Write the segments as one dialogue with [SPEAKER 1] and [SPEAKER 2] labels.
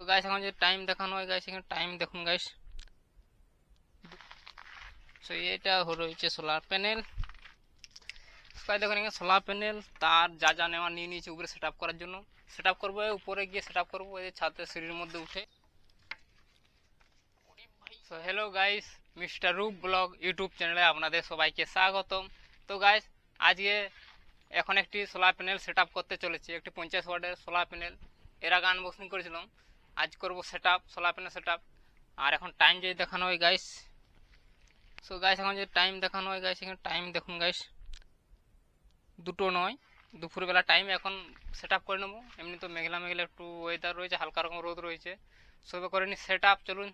[SPEAKER 1] তো গাইস এখন যে টাইম দেখানো হয় গাইস, এখানে টাইম দেখুন গাইস। সো এটা রয়েছে সোলার প্যানেল। গাইস দেখুন এখানে সোলার প্যানেল, তার যা যা নেওয়া নিয়ে নিয়েছে উপরে সেট আপ করার জন্য। সেট আপ করবো, উপরে গিয়ে সেট আপ করবো এই ছাদের সিঁড়ির মধ্যে উঠে। সো হ্যালো গাইস, মিস্টার রূপ ব্লগ ইউটিউব চ্যানেলে আপনাদের সবাইকে স্বাগতম। তো গাইস আজকে এখন একটি সোলার প্যানেল সেট আপ করতে চলেছি, একটি 50 ওয়াটের সোলার প্যানেল। এর আগে আনবক্সিং করেছিলাম, আজ করব set up, solar panel set up. আর এখন টাইম যদি দেখানো হয় গাইস, সো গাইস এখন যে টাইম দেখানো হয় গাইস, এখানে টাইম দেখুন গাইস, 2:09 দুপুরবেলা টাইম। এখন সেট আপ করে নেবো। এমনি তো মেঘলা মেঘলা একটু ওয়েদার রয়েছে, হালকা রকম রোদ রয়েছে। সবে করে নি সেট আপ, চলুন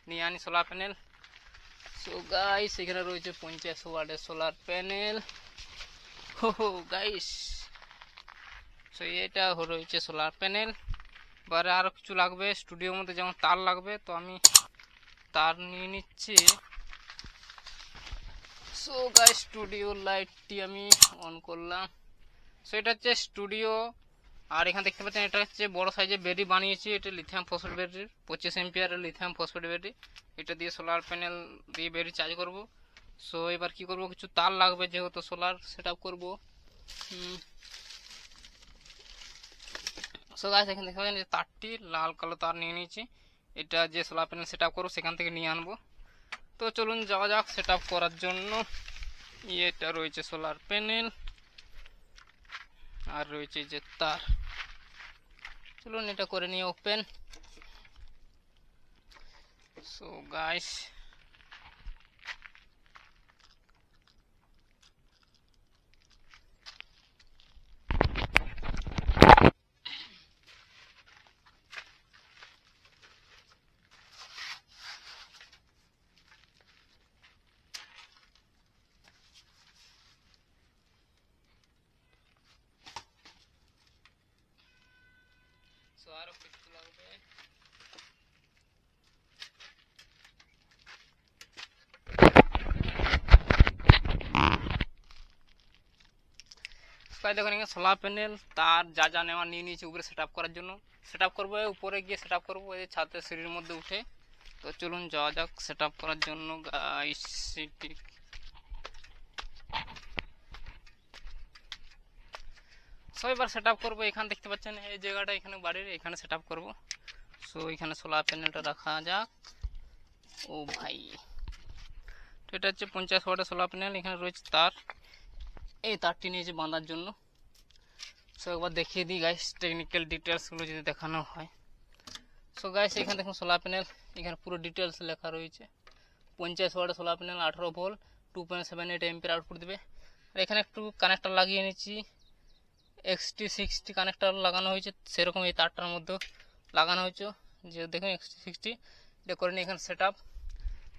[SPEAKER 1] নিয়ে আনি সোলার প্যানেল। সো গাইস এখানে রয়েছে 50 ওয়াটের সোলার প্যানেল। হো গাইস, সো এটা রয়েছে সোলার প্যানেল। এবারে আরও কিছু লাগবে স্টুডিওর মধ্যে, যেমন তার লাগবে, তো আমি তার নিয়ে নিচ্ছি। সো গাইস স্টুডিও লাইটটি আমি অন করলাম। সো এটা হচ্ছে স্টুডিও। আর এখানে দেখতে পাচ্ছেন এটা হচ্ছে বড় সাইজের ব্যাটারি বানিয়েছি, এটা লিথিয়াম ফসফেট ব্যাটারি, 25 এম্পিয়ারের লিথিয়াম ফসফেট ব্যাটারি। এটা দিয়ে সোলার প্যানেল দিয়ে ব্যাটারি চার্জ করব। সো এবার কি করব, কিছু তার লাগবে যেহেতু সোলার সেট আপ করবো। সো গাইস এখানে দেখতে পাচ্ছেন যে তারটি লাল কালো তার নিয়ে নিয়েছি, এটা যে সোলার প্যানেল সেট আপ করবো সেখান থেকে নিয়ে আনবো। তো চলুন যাওয়া যাক সেট আপ করার জন্য। এটা রয়েছে সোলার প্যানেল আর রয়েছে যে তার। চলুন এটা করে নিয়ে ওপেন। সো গাইস আরো কিছু লাগবে। দেখুন এখানে সোলার প্যানেল, তার যা যা নেওয়া নিয়ে নিয়েছি উপরে সেট আপ করার জন্য। সেট আপ করবো, উপরে গিয়ে সেট আপ করবো এই ছাদের সিঁড়ির মধ্যে উঠে। তো চলুন যাওয়া যাক সেট আপ করার জন্য গাইস। সো এবার সেট আপ করবো। এখানে দেখতে পাচ্ছেন এই জায়গাটা, এখানে বাড়ির এখানে সেট আপ করবো। সো এখানে সোলার প্যানেলটা রাখা যাক। ও ভাই, তো এটা হচ্ছে 50 ওয়াটের সোলার প্যানেল। এখানে রয়েছে তার, এই তারটি নিয়েছে বাঁধার জন্য। সো একবার দেখিয়ে দিই গাইস টেকনিক্যাল ডিটেলসগুলো যদি দেখানো হয়। সো গাইস এখানে দেখুন সোলার প্যানেল, এখানে পুরো ডিটেলস লেখা রয়েছে। 50 ওয়াটের solar panel, 18 volt, 2.78 ampere output দেবে। আর এখানে একটু কানেক্টর লাগিয়ে নিচ্ছি, XT60 কানেক্টর লাগানো হয়েছে, সেরকম এই তারটার মধ্যে লাগানো হয়েছে। যে দেখুন XT60 এটা করে নিই এখানে সেট আপ।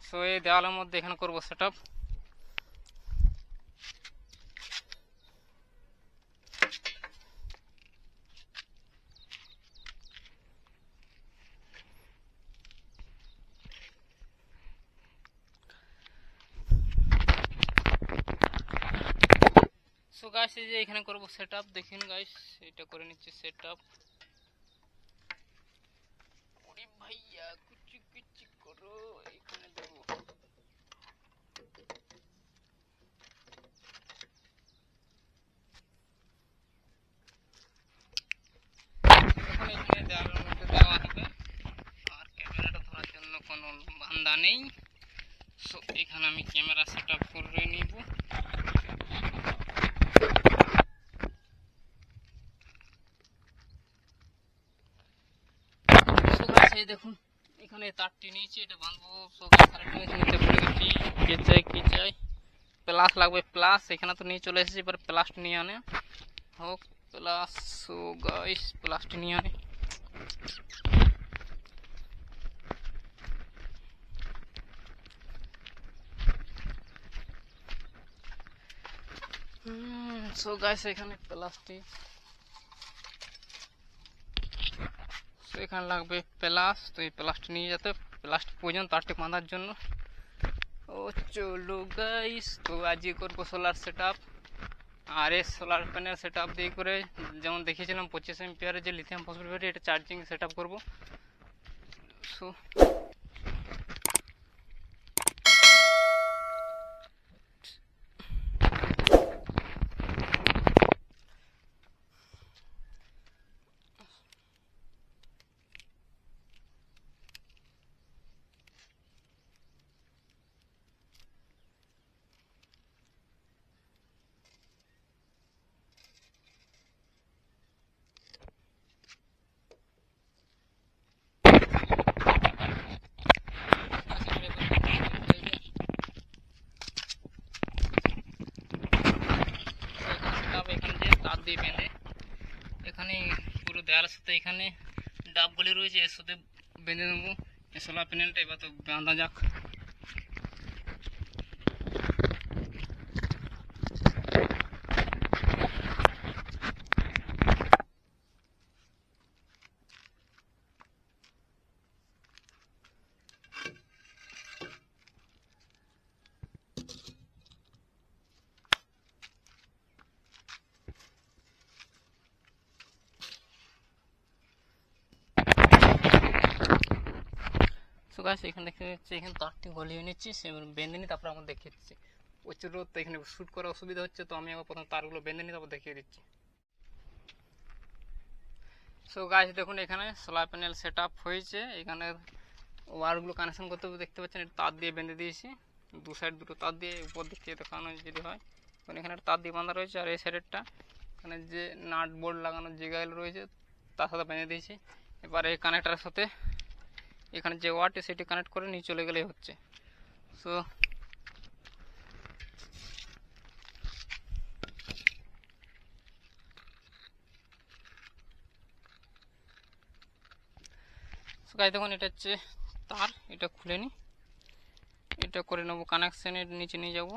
[SPEAKER 1] সো এই দেওয়ালের মধ্যে এখানে করবো সেট আপ। সো গাইস এই যে এখানে করবো সেট আপ, দেখুন গাইস এটা করে নিচ্ছি সেট আপ। ওরে ভাইয়া কুচি কুচি করো, এখানে দেবো। এখন এখানে দেওয়ালের মধ্যে দেওয়া হবে, আর ক্যামেরাটা ধরার জন্য কোনো বান্দা নেই। সো এখানে আমি ক্যামেরা সেট আপ করে নিব। দেখুন এখানে তারটি নিয়েছি, এটা বাঁধবো। নিতে ভুলে গেছি, কি চাই প্লাস লাগবে, প্লাস এখানে তো নিয়ে চলে এসেছি, এবার প্লাসটি নিয়ে আনে হোক প্লাস। সো গাইস প্লাসটি নিয়ে আনে। সো গাইস এখানে প্লাসটি, সো এখানে লাগবে প্লাস। তো এই প্লাসটি নিয়ে যেতে, প্লাসটি প্রয়োজন তারটি বাঁধার জন্য। ও চলো গাইস, তো আজকে করবো সোলার সেট আপ। আর এই সোলার প্যানেল সেট আপ দিয়ে করে, যেমন দেখিয়েছিলাম 25 এম্পিয়ারের যে লিথিয়াম ফসফেট ব্যাটারি, এটা চার্জিং সেট আপ করবো। সো তার দিয়ে বেঁধে এখানে পুরো দেওয়ালের সাথে এখানে ডাবগুলি রয়েছে এর সাথে বেঁধে নেবো সোলার প্যানেলটা। এবার তো বাঁধা যাক। সো গাইস এখানে দেখতে পাচ্ছি এখানে তারটি গলিয়ে নিচ্ছি, সে বেঁধে নিই তারপর আমরা দেখিয়ে দিচ্ছি। প্রচুর রোদ তো এখানে শ্যুট করা অসুবিধা হচ্ছে, তো আমি আবার প্রথম তারগুলো বেঁধে নিই তারপর দেখিয়ে দিচ্ছি। সো গাইস দেখুন এখানে সোলার প্যানেল সেট আপ হয়েছে। এখানে ওয়্যারগুলো কানেকশন করতে দেখতে পাচ্ছেন এটা তার দিয়ে বেঁধে দিয়েছি, দু সাইড দুটো তার দিয়ে, উপর দিক থেকে দেখানো যদি হয় কারণ এখানে তার দিয়ে বাঁধা রয়েছে। আর এই সাইডেরটা এখানে যে নাট বোল্ট লাগানোর জায়গাগুলো রয়েছে তার সাথে বেঁধে দিয়েছি। এবার এই কানেক্টারের সাথে এখানে যে ওয়াট সেটি কানেক্ট করে নিয়ে চলে গেলেই হচ্ছে। সো গাইস দেখুন এটা হচ্ছে তার, এটা খুলে নিই, এটা করে নেবো কানেকশানের নিচে নিয়ে যাব।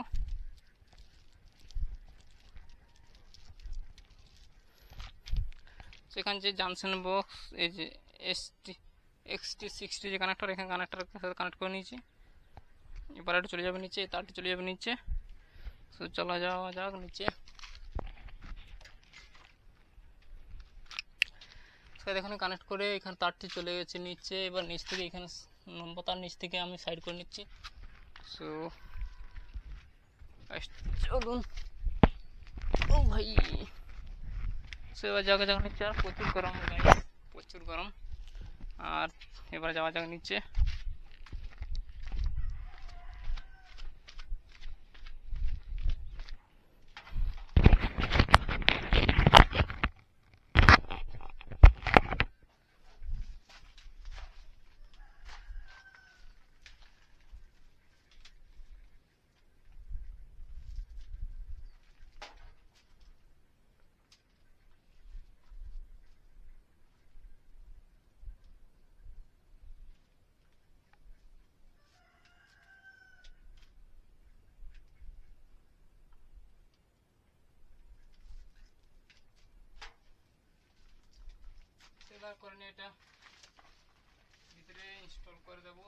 [SPEAKER 1] সেখানে যে জাংশন বক্স এই যে XT60 যে কানেক্টর, এখানে কানেক্টরের সাথে কানেক্ট করে নিয়েছি। এবার এটা চলে যাবে নিচে, তারটি চলে যাবে নিচে। সো চলা যাওয়া যাক নিচে। দেখুন কানেক্ট করে এখানে তারটি চলে গেছে নিচে। এবার নিচ থেকে এখানে নম্বর তার নিচ থেকে আমি সাইড করে নিচ্ছি। সো চলুন, ও ভাই। সো এবার যাওয়া যাক নিচে। আর প্রচুর গরম, প্রচুর গরম। আর এবার যাওয়া যাক নিচে। এবার করে নিয়ে এটা ভিতরে ইনস্টল করে দেবো।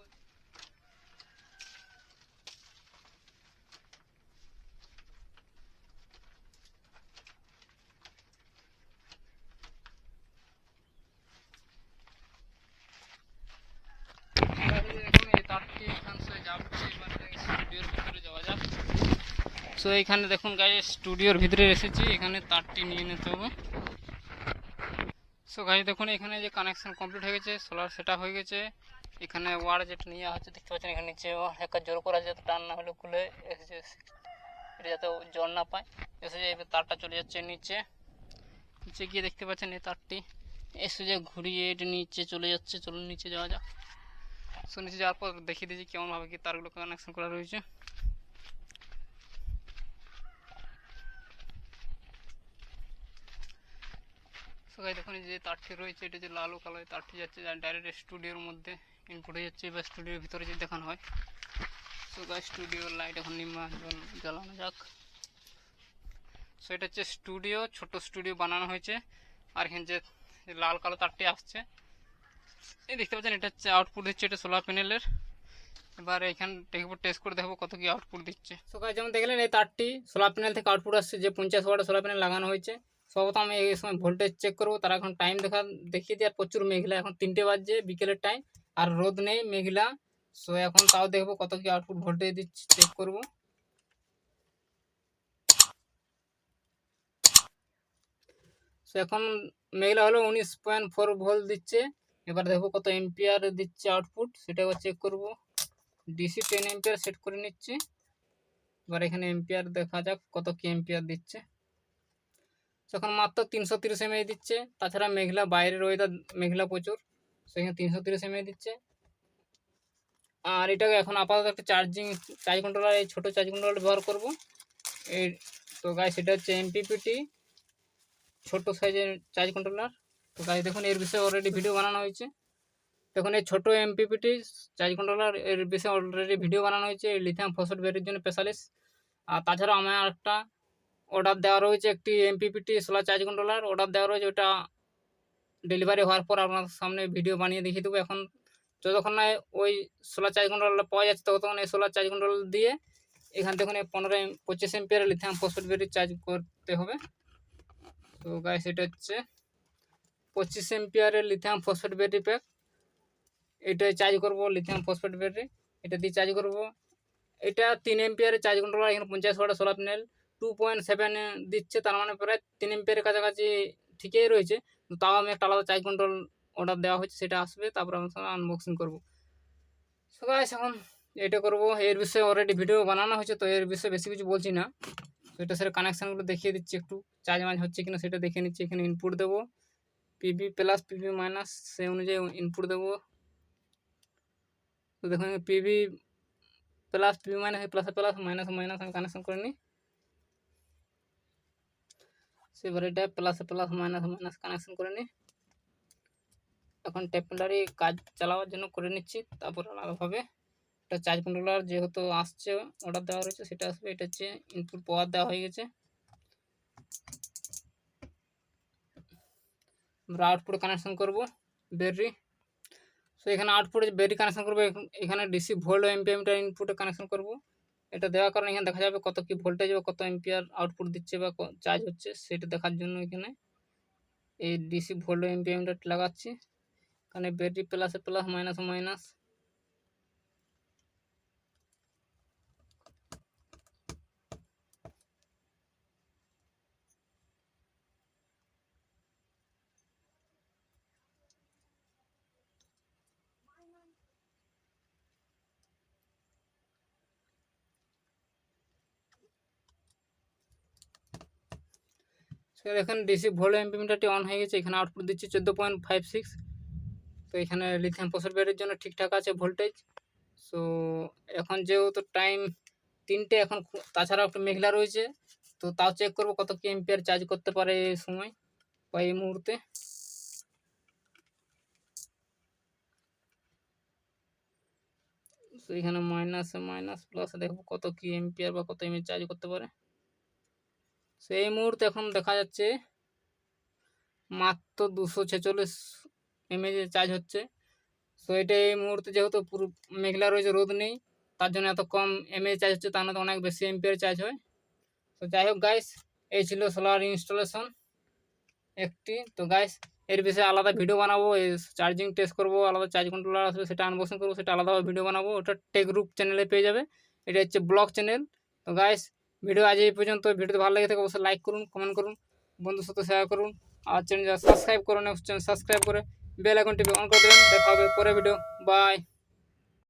[SPEAKER 1] সো এখানে দেখুন গাইস স্টুডিওর ভিতরে এসেছি, এখানে তারটি নিয়ে নিতে হবে। সো গাইস দেখুন এখানে যে কানেকশন কমপ্লিট হয়ে গেছে, সোলার সেট আপ হয়ে গেছে। এখানে ওয়ার যেটা নিয়ে হচ্ছে দেখতে পাচ্ছেন, এখানে নিচে একটা জোর করা যাতে টান না হলে খুলে এসেছে, এটা যাতে জল না পায় এসে যায়। এবার তারটা চলে যাচ্ছে নিচে। নিচে গিয়ে দেখতে পাচ্ছেন এই তারটি এসে যে ঘুরিয়ে এটা নিচে চলে যাচ্ছে। চলুন নিচে যাওয়া যাক। সো নিচে যাওয়ার পর দেখিয়ে দিয়েছি কেমনভাবে কি তারগুলো কানেকশন করা রয়েছে। দেখুন যে তারটি রয়েছে, এটা যে লাল ও কালো তারটি যাচ্ছে ডাইরেক্ট স্টুডিওর মধ্যে ইনপুট হয়ে যাচ্ছে। এবার স্টুডিওর ভিতরে যদি দেখানো হয়, সো গাইস স্টুডিওর লাইট এখন জ্বালানো যাক। সো এটা হচ্ছে স্টুডিও, ছোট স্টুডিও বানানো হয়েছে। আর এখানে যে লাল কালো তারটি আসছে এই দেখতে পাচ্ছেন, এটা হচ্ছে আউটপুট দিচ্ছে, এটা সোলার প্যানেলের। এবার এখান থেকে টেস্ট করে দেখবো কত কি আউটপুট দিচ্ছে। সো গাইস যেমন দেখলেন এই তারটি সোলার প্যানেল থেকে আউটপুট আসছে, যে 50 ওয়াটের সোলার প্যানেল লাগানো হয়েছে। সর্বপ্রথম আমি এই সময় ভোল্টেজ চেক করবো, তারা এখন টাইম দেখিয়ে দিয়ে। আর প্রচুর মেঘলা, এখন 3টে বাজছে বিকেলের টাইম। আর রোদ নেই, মেঘলা। সো এখন তাও দেখবো কত কি আউটপুট ভোল্টেজ দিচ্ছে, চেক করব। সো এখন মেঘলা হলো 19.4 ভোল্ট দিচ্ছে। এবার দেখবো কত এম্পিয়ার দিচ্ছে আউটপুট, সেটা এবার চেক করব। ডিসি 10 এম্পিয়ার সেট করে নিচ্ছি। এবার এখানে এম্পিয়ার দেখা যাক কত কি এম্পিয়ার দিচ্ছে। এখন মাত্র 330 এমএ দিচ্ছে। তাছাড়া মেঘলা, বাইরের ওয়েদার মেঘলা প্রচুর, সেখানে 330 এমএ দিচ্ছে। আর এটাকে এখন আপাতত একটা চার্জ কন্ট্রোলার, এই ছোটো চার্জ কন্ট্রোলার ব্যবহার করব। এই তো গাইস সেটা হচ্ছে এমপিপিটি ছোটো সাইজের চার্জ কন্ট্রোলার। তো গাইস দেখুন এর বিষয়ে অলরেডি ভিডিও বানানো হয়েছে। দেখুন এই ছোটো এমপিপিটি চার্জ কন্ট্রোলার, এর বিষয়ে অলরেডি ভিডিও বানানো হয়েছে, লিথিয়াম ফসফেট ব্যাটারির জন্য স্পেশালিস্ট। আর তাছাড়া আমার একটা অর্ডার দেওয়া রয়েছে, একটি MPPT solar charge controller order দেওয়া রয়েছে। ওটা ডেলিভারি হওয়ার পর আপনার সামনে ভিডিও বানিয়ে দেখিয়ে দেবো। এখন যতক্ষণ না ওই সোলার চার্জ কন্ট্রোলার পাওয়া যাচ্ছে, ততক্ষণ এই সোলার চার্জ কন্ট্রোলার দিয়ে এখান থেকে 25 ampere lithium phosphate battery charge করতে হবে। তো গাইস এটা হচ্ছে 25 এম্পিয়ারের লিথিয়াম ফসফেট ব্যাটারি প্যাক। এটাই চার্জ করব, লিথিয়াম ফসফেট ব্যাটারি এটা দিয়ে চার্জ করব। এটা 3 এম্পিয়ারের চার্জ কন্ট্রোলার। এখানে 50 ওয়াটের সোলার প্যানেল 2.7 দিচ্ছে, তার মানে প্রায় 3 এম্পিয়ারের কাছাকাছি ঠিকই রয়েছে। তাও আমি একটা আলাদা চার্জ কন্ট্রোল অর্ডার দেওয়া হয়েছে, সেটা আসবে, তারপর আমি আনবক্সিং করবো। সো গাইস এখন এটা করব। এর বিষয়ে অলরেডি ভিডিও বানানো হয়েছে, তো এর বিষয়ে বেশি কিছু বলছি না। তো এটা সেটা কানেকশানগুলো দেখিয়ে দিচ্ছি, একটু চার্জ মার্জ হচ্ছে কিনা সেটা দেখে নিচ্ছি। এখানে ইনপুট দেবো পিভি প্লাস পিভি মাইনাস, সেই অনুযায়ী ইনপুট দেবো। তো দেখুন পিভি প্লাস পিভি মাইনাস, প্লাসে প্লাস মাইনাসে মাইনাস আমি কানেকশন করে নিই। সেবার এটা প্লাসে প্লাস মাইনাসে মাইনাস কানেকশন করে নিই। এখন টেম্পোরারি কাজ চালাবার জন্য করে নিচ্ছি। তারপর আলাদাভাবে এটা চার্জ কন্ট্রোলার যেহেতু আসছে, অর্ডার দেওয়া রয়েছে, সেটা আসবে। এটা হচ্ছে ইনপুট পাওয়ার দেওয়া হয়ে গেছে। আমরা আউটপুট কানেকশন করব ব্যাটারি। সো এখানে আউটপুটে ব্যাটারি কানেকশন করবো। এখানে ডিসি ভোল্ট ও এম্পিয়ার ইনপুটে কানেকশন করব। এটা দেওয়ার কারণে এখানে দেখা যাবে কত কি ভোল্টেজ বা কত এম্পিয়ার আউটপুট দিচ্ছে বা চার্জ হচ্ছে, সেটা দেখার জন্য এখানে এই ডিসি ভোল্ট ও এম্পিয়ার লাগাচ্ছি। এখানে ব্যাটারি প্লাসে প্লাস মাইনাসে মাইনাস। দেখেন ডিসি ভোল্ট এম্পিমিটারটি অন হয়ে গেছে। এখানে আউটপুট দিচ্ছে 14.56। তো এখানে লিথিয়াম ফসফেট ব্যাটারির জন্য ঠিকঠাক আছে ভোল্টেজ। সো এখন যেহেতু টাইম 3টে, এখন তাছাড়া একটু মেঘলা রয়েছে, তো তাও চেক করব কত কি এম্পিয়ার চার্জ করতে পারে এই সময় বা এই মুহূর্তে। তো এখানে মাইনাসে মাইনাস প্লাসে দেখবো কত কি এম্পিয়ার বা কত এমএ চার্জ করতে পারে। সো এই মুহূর্তে এখন দেখা যাচ্ছে মাত্র 246 এমএ চার্জ হচ্ছে। সো এটা এই মুহূর্তে যেহেতু পুরো মেঘলা রয়েছে, রোদ নেই, তার জন্য এত কম এমএ চার্জ হচ্ছে, তার মধ্যে অনেক বেশি এম্পিয়ার চার্জ হয়। তো যাই হোক গাইস, এই ছিল সোলার ইনস্টলেশন একটি। তো গাইস এর বিষয়ে আলাদা ভিডিও বানাবো, এই চার্জিং টেস্ট করবো, আলাদা চার্জ কন্ট্রোলার আসবে, সেটা আনবক্সিং করবো, সেটা আলাদাভাবে ভিডিও বানাবো। ওটা টেক গ্রুপ চ্যানেলে পেয়ে যাবে। এটা হচ্ছে ব্লগ চ্যানেল। তো গাইস ভিডিও আজ এই পর্যন্ত। ভিডিওতে ভালো লেগে থাকে অবশ্যই লাইক করুন, কমেন্ট করুন, বন্ধুর সাথে শেয়ার করুন। আর চ্যানেল সাবস্ক্রাইব করুন, সাবস্ক্রাইব করে বেল আইকনটি অন করে দেবেন। দেখা হবে পরে ভিডিও। বাই।